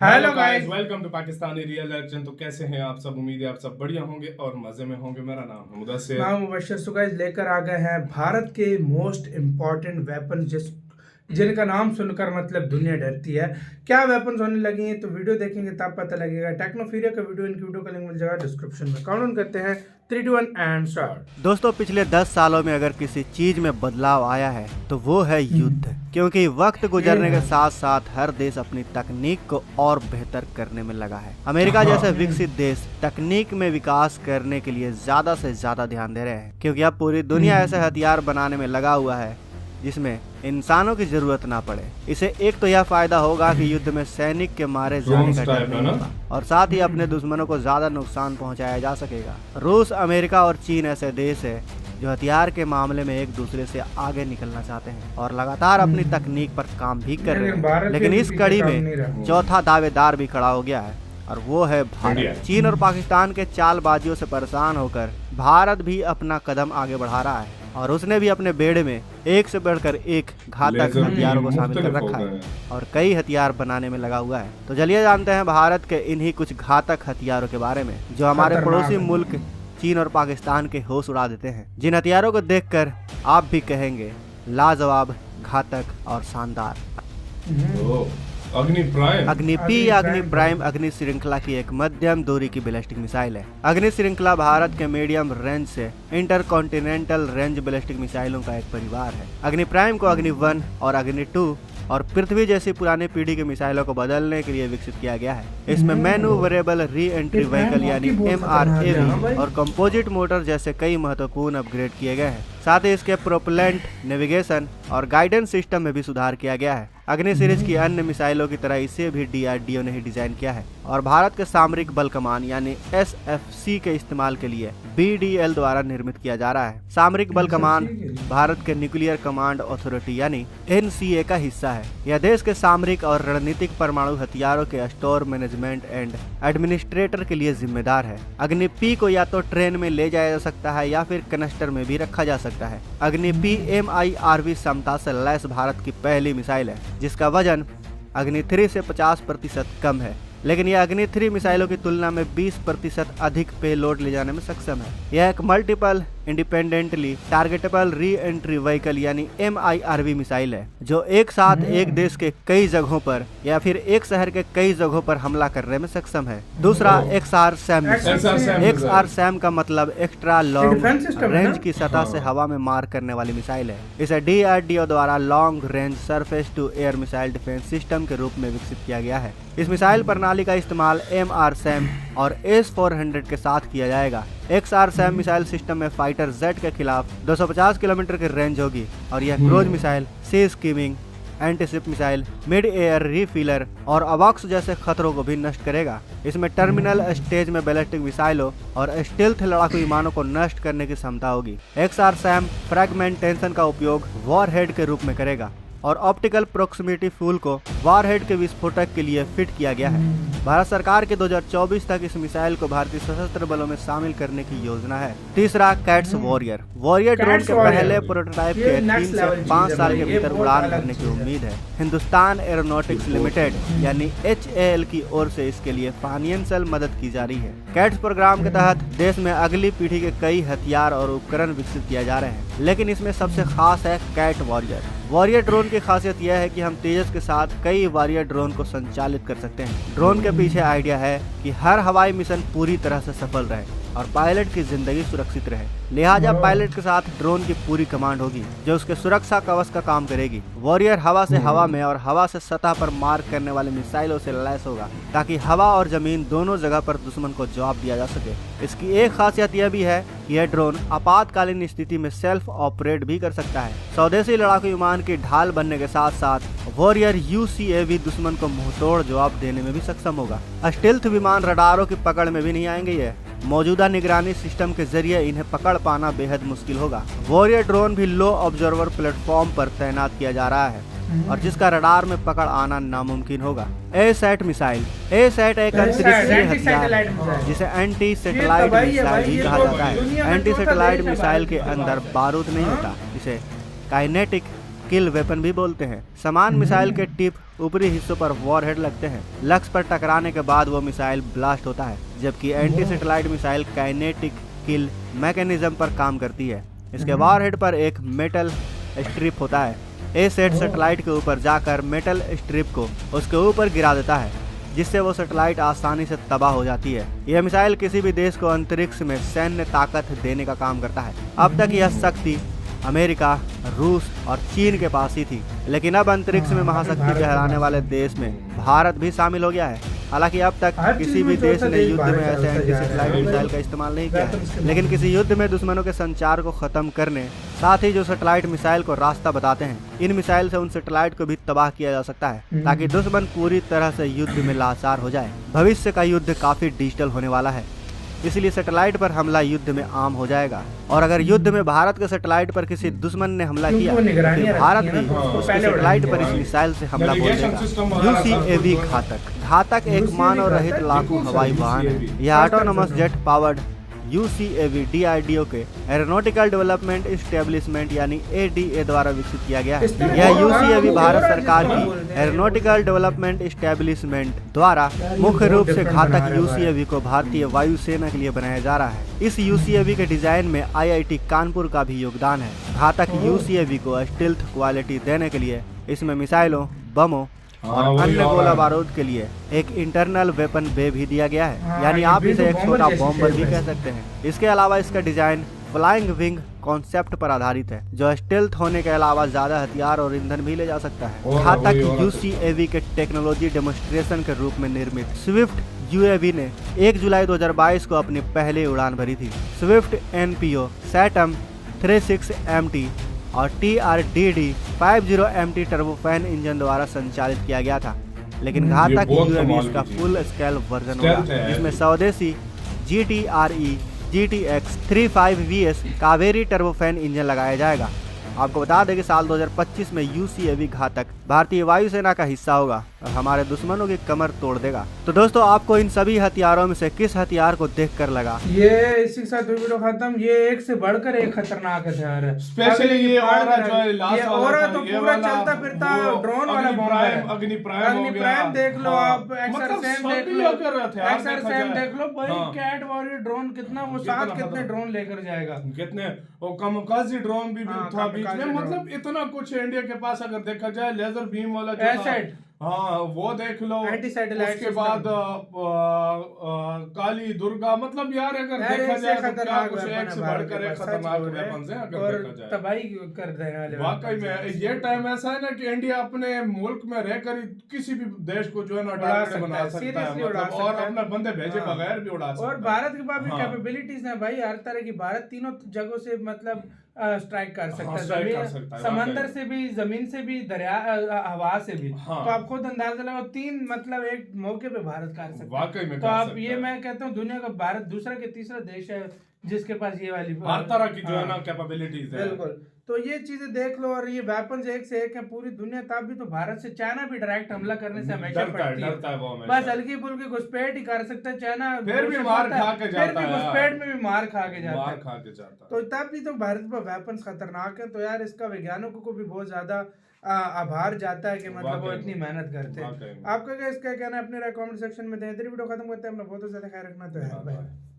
Hello guys. Welcome to Pakistani real action. तो कैसे हैं आप सब? उम्मीद है आप सब बढ़िया होंगे और मजे में होंगे। मेरा नाम है मुदस्सिर। मैं मुबशर। सो गाइस, लेकर आ गए हैं भारत के मोस्ट इम्पॉर्टेंट वेपन जिनका नाम सुनकर मतलब दुनिया डरती है। क्या वेपन्स होने लगी हैं तो वीडियो देखेंगे तब पता लगेगा। टेक्नोफीरिया का वीडियो, इनकी वीडियो का लिंक मिल जाएगा डिस्क्रिप्शन में। काउंट करते हैं 3 2 1 एंड स्टार्ट। दोस्तों, पिछले 10 सालों में अगर किसी चीज में बदलाव आया है तो वो है युद्ध। क्योंकि वक्त गुजरने के साथ साथ हर देश अपनी तकनीक को और बेहतर करने में लगा है। अमेरिका जैसे विकसित देश तकनीक में विकास करने के लिए ज्यादा से ज्यादा ध्यान दे रहे हैं, क्योंकि अब पूरी दुनिया ऐसे हथियार बनाने में लगा हुआ है जिसमें इंसानों की जरूरत ना पड़े। इसे एक तो यह फायदा होगा कि युद्ध में सैनिक के मारे जाने का डर नहीं होगा और साथ ही अपने दुश्मनों को ज्यादा नुकसान पहुंचाया जा सकेगा। रूस, अमेरिका और चीन ऐसे देश है जो हथियार के मामले में एक दूसरे से आगे निकलना चाहते हैं और लगातार अपनी तकनीक पर काम भी कर रहे हैं। लेकिन इस कड़ी में चौथा दावेदार भी खड़ा हो गया है और वो है भारत। चीन और पाकिस्तान के चालबाजियों से परेशान होकर भारत भी अपना कदम आगे बढ़ा रहा है और उसने भी अपने बेड़े में एक से बढ़कर एक घातक हथियारों को शामिल कर रखा है और कई हथियार बनाने में लगा हुआ है। तो चलिए जानते हैं भारत के इन्हीं कुछ घातक हथियारों के बारे में जो हमारे पड़ोसी मुल्क चीन और पाकिस्तान के होश उड़ा देते हैं। जिन हथियारों को देखकर आप भी कहेंगे लाजवाब, घातक और शानदार। अग्नि या अग्नि प्राइम अग्नि श्रृंखला की एक मध्यम दूरी की बैलिस्टिक मिसाइल है। अग्नि श्रृंखला भारत के मीडियम रेंज से इंटरकॉन्टिनेंटल रेंज बैलिस्टिक मिसाइलों का एक परिवार है। अग्नि प्राइम को अग्नि 1 और अग्नि 2 और पृथ्वी जैसी पुरानी पीढ़ी की मिसाइलों को बदलने के लिए विकसित किया गया है। इसमें मैन्यूवरेबल री एंट्री व्हीकल यानी MRAV और कंपोजिट मोटर जैसे कई महत्वपूर्ण अपग्रेड किए गए हैं। साथ ही इसके प्रोपेलेंट, नेविगेशन और गाइडेंस सिस्टम में भी सुधार किया गया है। अग्नि सीरीज की अन्य मिसाइलों की तरह इसे भी DRDO ने ही डिजाइन किया है और भारत के सामरिक बल कमान यानी SFC के इस्तेमाल के लिए BDL द्वारा निर्मित किया जा रहा है। सामरिक बल कमान भारत के न्यूक्लियर कमांड अथॉरिटी यानी NCA का हिस्सा है। यह देश के सामरिक और रणनीतिक परमाणु हथियारों के स्टोर, मैनेजमेंट एंड एडमिनिस्ट्रेटर के लिए जिम्मेदार है। अग्नि P को या तो ट्रेन में ले जाया जा सकता है या फिर कनस्टर में भी रखा जा सकता है। अग्नि P MIRV क्षमता से लैस भारत की पहली मिसाइल है जिसका वजन अग्नि 3 से 50% कम है, लेकिन यह अग्नि 3 मिसाइलों की तुलना में 20% अधिक पेलोड ले जाने में सक्षम है। यह एक multiple independently targetable re entry vehicle यानी MIRV मिसाइल है जो एक साथ एक देश के कई जगहों पर या फिर एक शहर के कई जगहों पर हमला करने में सक्षम है। दूसरा XR SAM। XR SAM का मतलब एक्स्ट्रा लॉन्ग रेंज की सतह से हवा में मार करने वाली मिसाइल है। इसे DRDO द्वारा long range surface to air missile defence system के रूप में विकसित किया गया है। इस मिसाइल प्रणाली का इस्तेमाल MR SAM और S-400 के साथ किया जाएगा। XR SAM मिसाइल सिस्टम में फाइटर जेट के खिलाफ 250 किलोमीटर की रेंज होगी और यह cruise missile, sea skimming, antiship missile, mid air refiller और अवॉक्स जैसे खतरों को भी नष्ट करेगा। इसमें टर्मिनल स्टेज में बैलिस्टिक मिसाइलों और स्टेल्थ लड़ाकू विमानों को नष्ट करने की क्षमता होगी। XR SAM फ्रैगमेंटेशन का उपयोग वॉरहेड के रूप में करेगा और ऑप्टिकल प्रोक्सिमिटी फूल को वॉरहेड के विस्फोटक के लिए फिट किया गया है। भारत सरकार के 2024 तक इस मिसाइल को भारतीय सशस्त्र बलों में शामिल करने की योजना है। तीसरा, कैट्स वॉरियर। वॉरियर ड्रोन के पहले प्रोटोटाइप के 3 से 5 साल के भीतर उड़ान भरने की उम्मीद है। हिंदुस्तान एरोनॉटिक्स लिमिटेड यानी HAL की ओर से इसके लिए फाइनेंशियल मदद की जा रही है। कैट्स प्रोग्राम के तहत देश में अगली पीढ़ी के कई हथियार और उपकरण विकसित किए जा रहे हैं, लेकिन इसमें सबसे खास है कैट वॉरियर। वॉरियर ड्रोन की खासियत यह है कि हम तेजस के साथ कई वॉरियर ड्रोन को संचालित कर सकते हैं। ड्रोन के पीछे आइडिया है कि हर हवाई मिशन पूरी तरह से सफल रहे और पायलट की जिंदगी सुरक्षित रहे। लिहाजा पायलट के साथ ड्रोन की पूरी कमांड होगी जो उसके सुरक्षा कवच का काम करेगी। वॉरियर हवा से हवा में और हवा से सतह पर मार करने वाले मिसाइलों से लैस होगा ताकि हवा और जमीन दोनों जगह पर दुश्मन को जवाब दिया जा सके। इसकी एक खासियत यह भी है कि यह ड्रोन आपातकालीन स्थिति में सेल्फ ऑपरेट भी कर सकता है। स्वदेशी लड़ाकू विमान की ढाल बनने के साथ साथ वॉरियर UCAV दुश्मन को मुंहतोड़ जवाब देने में भी सक्षम होगा। स्टेल्थ विमान रडारों की पकड़ में भी नहीं आएंगे। ये मौजूदा निगरानी सिस्टम के जरिए इन्हें पकड़ पाना बेहद मुश्किल होगा। वॉरियर ड्रोन भी लो ऑब्जर्वर प्लेटफॉर्म पर तैनात किया जा रहा है और जिसका रडार में पकड़ आना नामुमकिन होगा। ASAT missile. ASAT एक अंतरिक्षीय हथियार है जिसे एंटी सैटेलाइट मिसाइल भी कहा जाता है। एंटी सैटेलाइट मिसाइल के अंदर बारूद नहीं होता। इसे काइनेटिक किल वेपन भी बोलते हैं। समान मिसाइल के टिप ऊपरी हिस्सों पर वॉरहेड लगते हैं। लक्ष्य पर टकराने के बाद वो मिसाइल ब्लास्ट होता है, जबकि एंटी सैटेलाइट मिसाइल काइनेटिक किल मैकेनिज्म पर काम करती है। इसके वॉरहेड पर एक मेटल स्ट्रिप होता है। ए सेट सैटेलाइट के ऊपर जाकर मेटल स्ट्रिप को उसके ऊपर गिरा देता है, जिससे वो सैटेलाइट आसानी से तबाह हो जाती है। यह मिसाइल किसी भी देश को अंतरिक्ष में सैन्य ताकत देने का काम करता है। अब तक यह शक्ति अमेरिका, रूस और चीन के पास ही थी, लेकिन अब अंतरिक्ष में महाशक्ति कहलाने वाले देश में भारत भी शामिल हो गया है। हालांकि अब तक किसी भी देश ने युद्ध में ऐसे एंटी सैटेलाइट मिसाइल का इस्तेमाल नहीं किया है, लेकिन किसी युद्ध में दुश्मनों के संचार को खत्म करने, साथ ही जो सैटेलाइट मिसाइल को रास्ता बताते हैं, इन मिसाइल से उन सैटेलाइट को भी तबाह किया जा सकता है, ताकि दुश्मन पूरी तरह से युद्ध में लाचार हो जाए। भविष्य का युद्ध काफी डिजिटल होने वाला है, इसलिए सैटेलाइट पर हमला युद्ध में आम हो जाएगा। और अगर युद्ध में भारत के सैटेलाइट पर किसी दुश्मन ने हमला किया तो फिर भारत भी उसके सैटेलाइट पर इस मिसाइल से हमला बोल देगा। यूसीएवी घातक एक मानव रहित लाखों हवाई वाहन है। यह autonomous jet powered UCAV DRDO के एरोनॉटिकल डेवलपमेंट इस्टेब्लिशमेंट यानी एडीए द्वारा विकसित किया गया है। यह यूसीएवी भारत सरकार की एरोनॉटिकल डेवलपमेंट इस्टेब्लिशमेंट द्वारा मुख्य रूप से घातक यूसीएवी को भारतीय वायुसेना के लिए बनाया जा रहा है। इस यूसीएवी के डिजाइन में आईआईटी कानपुर का भी योगदान है। घातक यूसीएवी को स्टील्थ क्वालिटी देने के लिए इसमें मिसाइलों, बमों और अन्य गोला बारूद के लिए एक इंटरनल वेपन बे भी दिया गया है, यानी आप इसे एक छोटा बॉम्बर भी कह सकते हैं। इसके अलावा इसका डिजाइन फ्लाइंग विंग कॉन्सेप्ट पर आधारित है, जो स्टेल्थ होने के अलावा ज्यादा हथियार और ईंधन भी ले जा सकता है। घातक यूसीएवी के टेक्नोलॉजी डेमोन्स्ट्रेशन के रूप में निर्मित स्विफ्ट यूएवी ने 1 जुलाई 2022 को अपनी पहली उड़ान भरी थी। स्विफ्ट एनपीओ सैटम 36MT और TRDD 50MT टर्बोफैन इंजन द्वारा संचालित किया गया था, लेकिन घातक यूएवी इसका फुल स्केल वर्जन होगा, जिसमें स्वदेशी GTRE GTX 35VS Kaveri turbofan engine लगाया जाएगा। आपको बता दें कि साल 2025 में यूसीएवी घातक भारतीय वायुसेना का हिस्सा होगा और हमारे दुश्मनों की कमर तोड़ देगा। तो दोस्तों, आपको इन सभी हथियारों में से किस हथियार को देखकर लगा? ये इसी के साथ वीडियो खत्म। ये एक से बढ़कर एक खतरनाक हथियार है। स्पेशली ये औरा जो है लास्ट वाला, औरा तो पूरा चलता फिरता ड्रोन वाला बॉम्ब है। अग्नि प्राइम देख लो आप, एक्सरसेम देख लो, एक्सरसेम देख लो भाई। कैट वॉरियर ड्रोन कितना, वो साथ कितने ड्रोन लेकर जाएगा, कितने वो कामकाजी ड्रोन भी था बीच में। मतलब इतना कुछ इंडिया के पास अगर देखा जाए, लेजर बीम वाला एसेट, हाँ वो देख लो, एंटी सैटेलाइट। उसके बाद काली दुर्गा। मतलब यार अगर देखा जाए तो क्या कुछ एक से बढ़कर एक खतरनाक वेपन्स हैं अगर देखा जाए, तबाही कर देने वाले। वाकई में ये टाइम ऐसा है ना कि इंडिया अपने मुल्क में रहकर किसी भी देश को जो है ना टारगेट बना सकता है, मतलब और अपने बंदे भेजे बगैर भी उड़ा सकता है। और भारत के पास भी कैपेबिलिटीज है भाई, हर तरह की। भारत तीनों जगहों से मतलब स्ट्राइक कर सकता है, समंदर से भी, जमीन से भी, दरिया, हवा से भी। तो आप खुद अंदाजा लगाओ, 3 मतलब एक मौके पे भारत कर सकता है। तो आप ये मैं कहता हूँ, दुनिया का भारत दूसरा के तीसरा देश है जिसके पास ये वाली हर तरह की जो है ना कैपेबिलिटीज है। बिल्कुल। तो ये चीजें देख लो, और ये वेपन्स एक से एक है पूरी दुनिया। तब भी तो भारत से चाइना भी डायरेक्ट हमला करने से हमेशा डरता है वो हमेशा। बस हल्की फुल्की घुसपैठ ही कर सकता है चाइना, फिर भी मार खा के जाता है, घुसपैठ में भी मार खा के जाता है। तो तब भी तो भारत पर वेपन्स खतरनाक है। तो यार इसका वैज्ञानिकों को भी बहुत ज्यादा आभार जाता है कि मतलब वो इतनी मेहनत करते हैं। आपका क्या इसका कहना है, अपने कमेंट सेक्शन में दें। वीडियो खत्म करते हैं, अपना बहुत ज्यादा ख्याल रखना। तो है।